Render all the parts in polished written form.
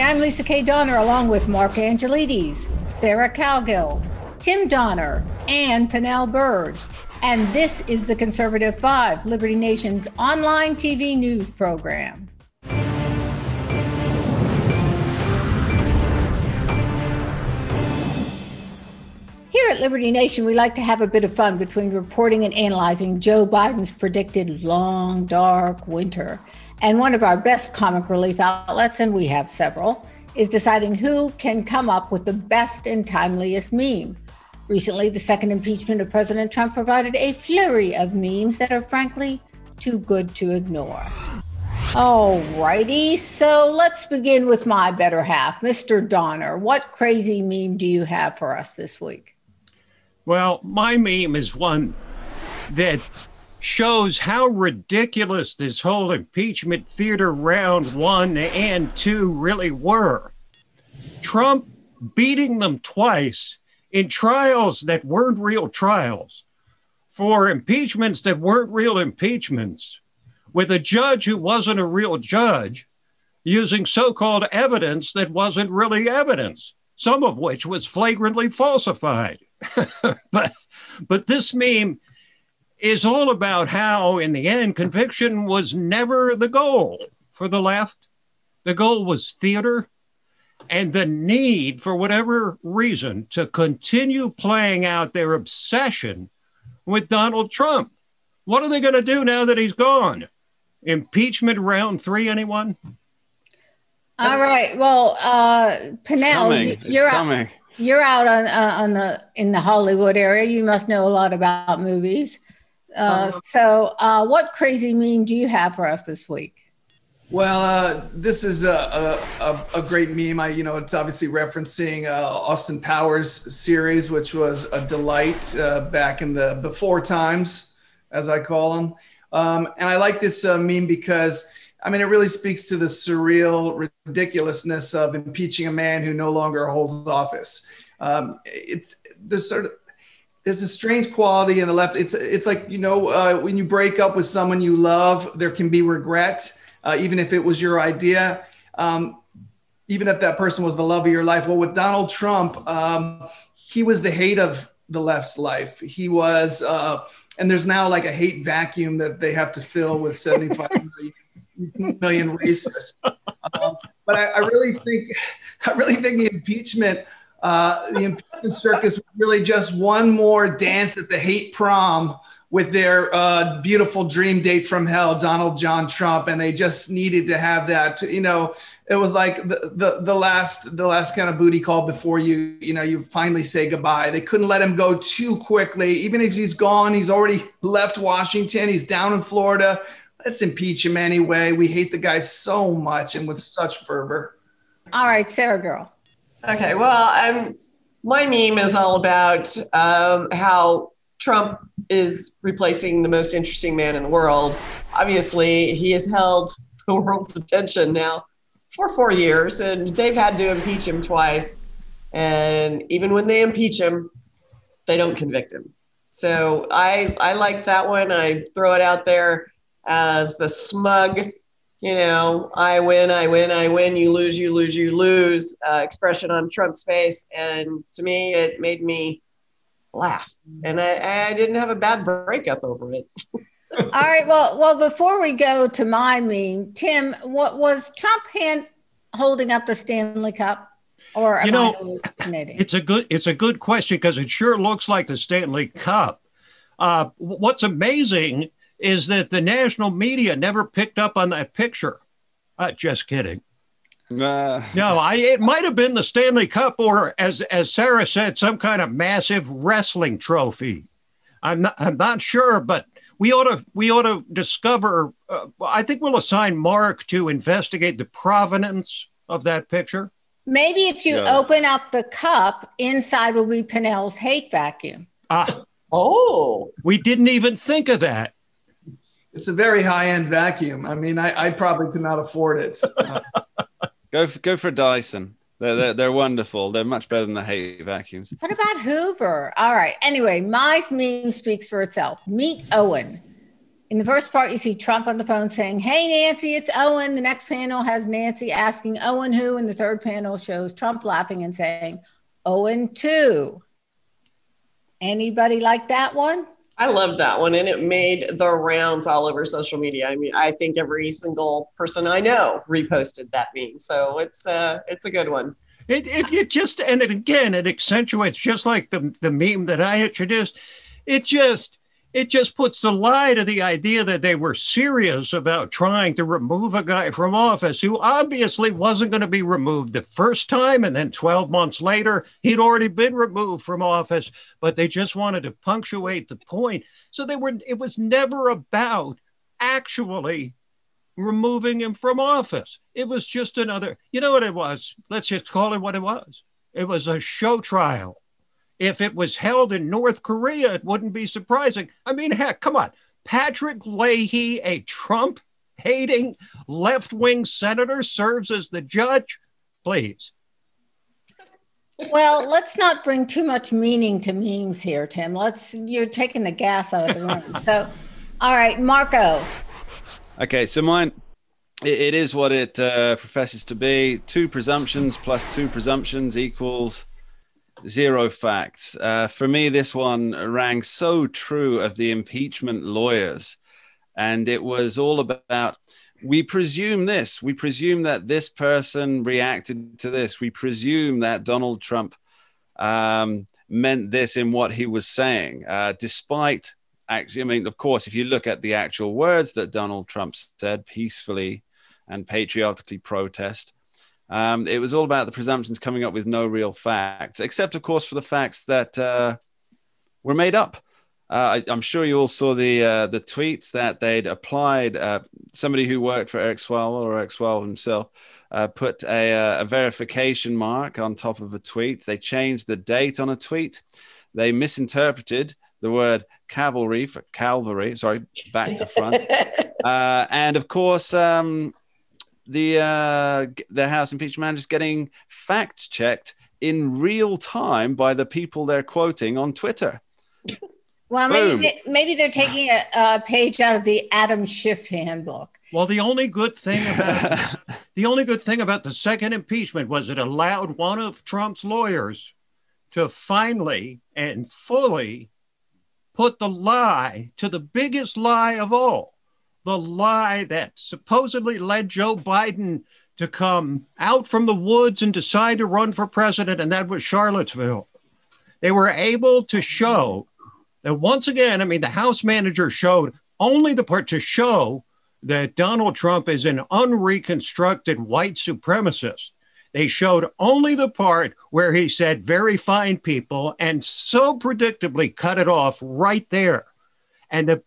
I'm Lisa K. Donner, along with Mark Angelides, Sarah Calgill, Tim Donner, and Pernell Bird. And this is the Conservative Five, Liberty Nation's online TV news program. Here at Liberty Nation, we like to have a bit of fun between reporting and analyzing Joe Biden's predicted long, dark winter. And one of our best comic relief outlets, and we have several, is deciding who can come up with the best and timeliest meme. Recently, the second impeachment of President Trump provided a flurry of memes that are frankly too good to ignore. All righty, so let's begin with my better half. Mr. Donner, what crazy meme do you have for us this week? Well, my meme is one that shows how ridiculous this whole impeachment theater round 1 and 2 really were. Trump beating them twice in trials that weren't real trials, for impeachments that weren't real impeachments, with a judge who wasn't a real judge, using so-called evidence that wasn't really evidence, some of which was flagrantly falsified. But this meme is all about how, in the end, conviction was never the goal for the left. The goal was theater and the need, for whatever reason, to continue playing out their obsession with Donald Trump. What are they going to do now that he's gone? Impeachment round 3, anyone? All right. Well, Pernell, you're out in the Hollywood area. You must know a lot about movies. So what crazy meme do you have for us this week? Well, this is a great meme. It's obviously referencing Austin Powers series, which was a delight back in the before times, as I call them. And I like this meme because, it really speaks to the surreal ridiculousness of impeaching a man who no longer holds office. There's a strange quality in the left. It's like, when you break up with someone you love, there can be regret, even if it was your idea, even if that person was the love of your life. Well, with Donald Trump, he was the hate of the left's life. He was, and there's now like a hate vacuum that they have to fill with 75 million racists. But I really think the impeachment circus was really just one more dance at the hate prom with their beautiful dream date from hell, Donald John Trump, and they just needed to have that. It was like the last kind of booty call before you finally say goodbye. They couldn't let him go too quickly. Even if he's gone, he's already left Washington. He's down in Florida. Let's impeach him anyway. We hate the guy so much and with such fervor. All right, Sarah girl. Okay, well, my meme is all about how Trump is replacing the most interesting man in the world. Obviously, he has held the world's attention now for 4 years, and they've had to impeach him twice. And even when they impeach him, they don't convict him. So I like that one. I throw it out there as the smug, I win, you lose expression on Trump's face. And to me, it made me laugh. And I didn't have a bad breakup over it. All right. Well, before we go to my meme, Tim, what was Trump holding up the Stanley Cup? Or am I hallucinating? It's a good question, because it sure looks like the Stanley Cup. What's amazing is that the national media never picked up on that picture. Just kidding. No, it might have been the Stanley Cup, or as Sarah said, some kind of massive wrestling trophy. I'm not sure, but we ought to discover. I think we'll assign Mark to investigate the provenance of that picture. Maybe if you open up the cup, inside will be Pernell's hate vacuum. We didn't even think of that. It's a very high-end vacuum. I probably could not afford it. Go for Dyson. They're wonderful. They're much better than the hate vacuums. What about Hoover? All right. Anyway, my meme speaks for itself. Meet Owen. In the first part, you see Trump on the phone saying, "Hey, Nancy, it's Owen." The next panel has Nancy asking Owen who, and the third panel shows Trump laughing and saying, "Owen too." Anybody like that one? I love that one, and it made the rounds all over social media. I mean, I think every single person I know reposted that meme, so it's a good one. It just, and it again, it accentuates, just like the meme that I introduced. It just puts the lie to the idea that they were serious about trying to remove a guy from office who obviously wasn't going to be removed the first time. And then 12 months later, he'd already been removed from office, but they just wanted to punctuate the point. So it was never about actually removing him from office. It was just another, you know what it was? Let's just call it what it was. It was a show trial. If it was held in North Korea, it wouldn't be surprising. I mean, heck, come on. Patrick Leahy, a Trump-hating left-wing senator, serves as the judge? Please. Well, let's not bring too much meaning to memes here, Tim. You're taking the gas out of the room. So, all right, Marco. Okay, so mine, it is what it professes to be. 2 presumptions plus 2 presumptions equals 0 facts. For me, this one rang so true of the impeachment lawyers. And it was all about, we presume this. We presume that this person reacted to this. We presume that Donald Trump meant this in what he was saying, despite actually, I mean, of course, if you look at the actual words that Donald Trump said, peacefully and patriotically protest, it was all about the presumptions coming up with no real facts, except, of course, for the facts that were made up. I'm sure you all saw the tweets that they'd applied. Somebody who worked for Eric Swalwell, or Eric Swalwell himself, put a verification mark on top of a tweet. They changed the date on a tweet. They misinterpreted the word cavalry for Calvary. Sorry, back to front. And of course, the House impeachment manager is getting fact checked in real time by the people they're quoting on Twitter. Well, maybe they're taking a page out of the Adam Schiff handbook. Well, the only good thing about the second impeachment was it allowed one of Trump's lawyers to finally and fully put the lie to the biggest lie of all, the lie that supposedly led Joe Biden to come out from the woods and decide to run for president, and that was Charlottesville. They were able to show that once again, I mean, the House manager showed only the part to show that Donald Trump is an unreconstructed white supremacist. They showed only the part where he said very fine people and so predictably cut it off right there. And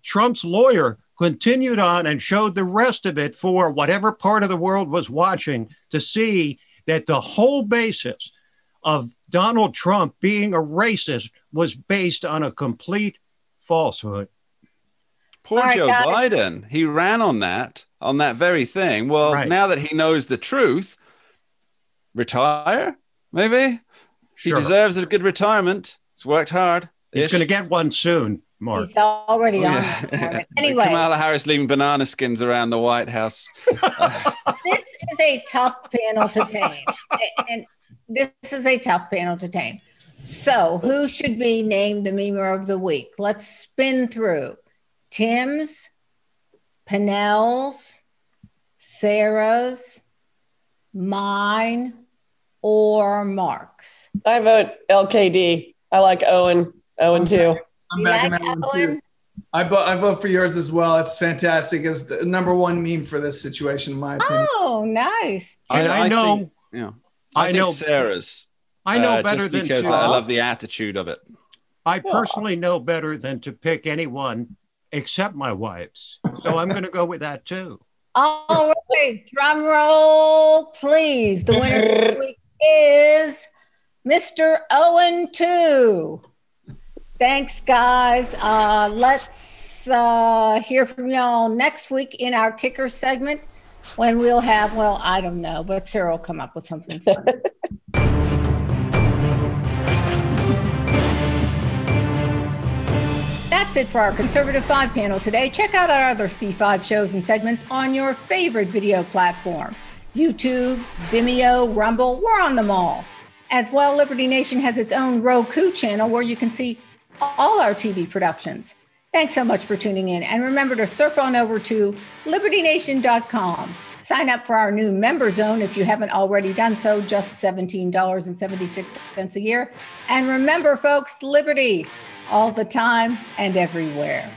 Trump's lawyer continued on and showed the rest of it for whatever part of the world was watching to see that the whole basis of Donald Trump being a racist was based on a complete falsehood. Poor Joe Biden. He ran on that very thing. Well, Now that he knows the truth, retire, maybe? Sure. He deserves a good retirement. He's worked hard. He's going to get one soon, Mark. He's already on retirement. Anyway. Kamala Harris leaving banana skins around the White House. This is a tough panel to tame. And this is a tough panel to tame. So who should be named the memer of the week? Let's spin through. Tim's, Pinnell's, Sarah's, mine, or Mark's? I vote LKD. I like Owen. Owen too. I'm backing that one too. I vote for yours as well. It's fantastic. It's the number one meme for this situation, in my opinion. Oh, nice. I know. I think Sarah's. I know better just than because I love the attitude of it. I personally know better than to pick anyone except my wife's. So I'm going to go with that too. All right, drum roll, please. The winner this week is Mr. Owen 2. Thanks, guys. Let's hear from y'all next week in our kicker segment when we'll have, well, I don't know, but Sarah will come up with something fun. That's it for our Conservative 5 panel today. Check out our other C5 shows and segments on your favorite video platform. YouTube, Vimeo, Rumble, we're on them all. As well, Liberty Nation has its own Roku channel where you can see all our TV productions. Thanks so much for tuning in. And remember to surf on over to libertynation.com. Sign up for our new member zone if you haven't already done so, just $17.76 a year. And remember, folks, liberty all the time and everywhere.